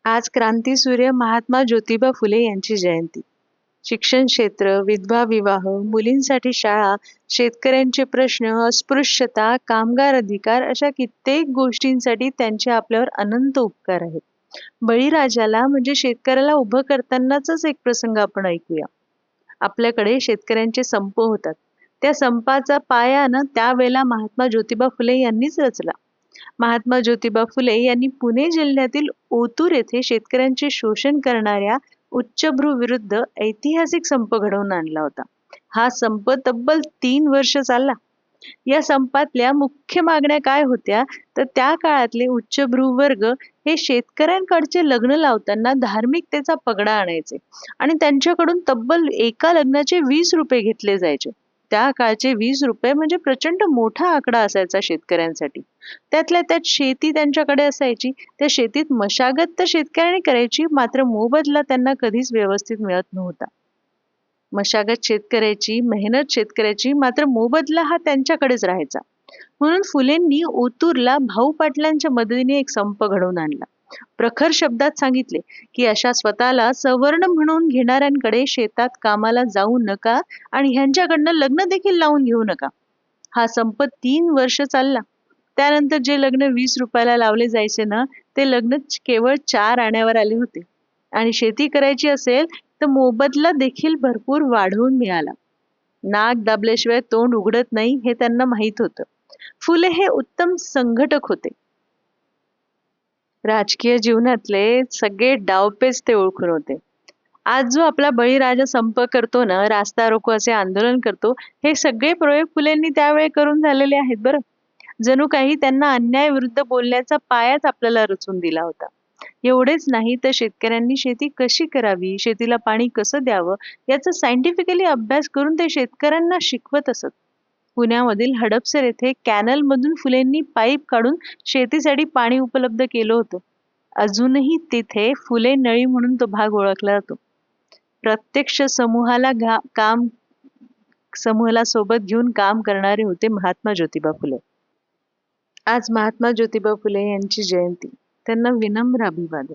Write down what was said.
आज क्रांतीसूर्य महात्मा ज्योतिबा फुले यांची जयंती. शिक्षण क्षेत्र, विधवा विवाह, मुलींसाठी शाळा, शेतकऱ्यांचे प्रश्न, अस्पृश्यता, कामगार अधिकार अशा कित्येक गोष्टींसाठी त्यांचे आपल्यावर अनंत उपकार आहेत. बळीराजाला म्हणजे शेतकऱ्याला उभं करतानाचाच एक प्रसंग आपण ऐकूया. आपल्याकडे शेतकऱ्यांचे संप होतात. त्या संपाचा पाया त्यावेळेला महात्मा ज्योतिबा फुले यांनीच रचला. महात्मा ज्योतिबा फुले यांनी पुणे जिल्ह्यातील ओतूर येथे शेतकऱ्यांचे शोषण करणाऱ्या उच्चभ्रू विरुद्ध ऐतिहासिक संप घडवून आणला होता. हा संप तब्बल 3 वर्ष चालला. या संपातल्या मुख्य मागण्या काय होत्या तर त्या काळातले उच्चभ्रू वर्ग हे शेतकऱ्यांकडचे लग्न लावताना धार्मिकतेचा पगडा आणायचे आणि त्यांच्याकडून तब्बल एका लग्नाचे 20 रुपये घेतले जायचे. त्या काळचे 20 रुपये म्हणजे प्रचंड मोठा आकडा असायचा शेतकऱ्यांसाठी. त्यातल्या त्यात शेती त्यांच्याकडे असायची. त्या शेतीत मशागत तर शेतकऱ्यांनी करायची, मात्र मोबदला त्यांना कधीच व्यवस्थित मिळत नव्हता. मशागत शेतकऱ्याची, मेहनत शेतकऱ्याची, मात्र मोबदला हा त्यांच्याकडेच राहायचा. म्हणून फुलेंनी ओतूरला भाऊ पाटलांच्या मदतीने एक संप घडवून आणला. प्रखर शब्दात सांगितले की अशा स्वतःला सवर्ण म्हणून घेणाऱ्यांकडे शेतात कामाला जाऊ नका आणि ह्यांच्याकडनं लग्न देखील लावून घेऊ नका. हा संप 3 वर्ष चालला. त्यानंतर जे लग्न 20 रुपयाला लावले जायचे ते लग्न केवळ 4 आण्यावर आले होते. आणि शेती करायची असेल तर मोबदला देखील भरपूर वाढवून मिळाला. नाक दाबल्याशिवाय तोंड उघडत नाही हे त्यांना माहीत होतं. फुले हे उत्तम संघटक होते. राजकीय जीवनातले सगळे डावपेच ते ओळखून होते. आज जो आपला बळीराजा संप करतो रास्ता रोको असे आंदोलन करतो, हे सगळे प्रयोग फुलेंनी त्यावेळी करून झालेले आहेत बरं. जणू काही त्यांना अन्यायाविरुद्ध बोलण्याचा पायाच आपल्याला रचून दिला होता. एवढेच नाही तर शेतकऱ्यांनी शेती कशी करावी, शेतीला पाणी कसं द्यावं याचा सायंटिफिकली अभ्यास करून ते शेतकऱ्यांना शिकवत असत. पुण्यामधील हडपसर येथे कॅनल मधून फुलेंनी पाईप काढून शेतीसाठी पाणी उपलब्ध केलं होतं. अजूनही तिथे फुले नळी म्हणून तो भाग ओळखला जातो. प्रत्यक्ष समूहाला सोबत घेऊन काम करणारे होते महात्मा ज्योतिबा फुले. आज महात्मा ज्योतिबा फुले यांची जयंती. त्यांना विनम्र अभिवादन.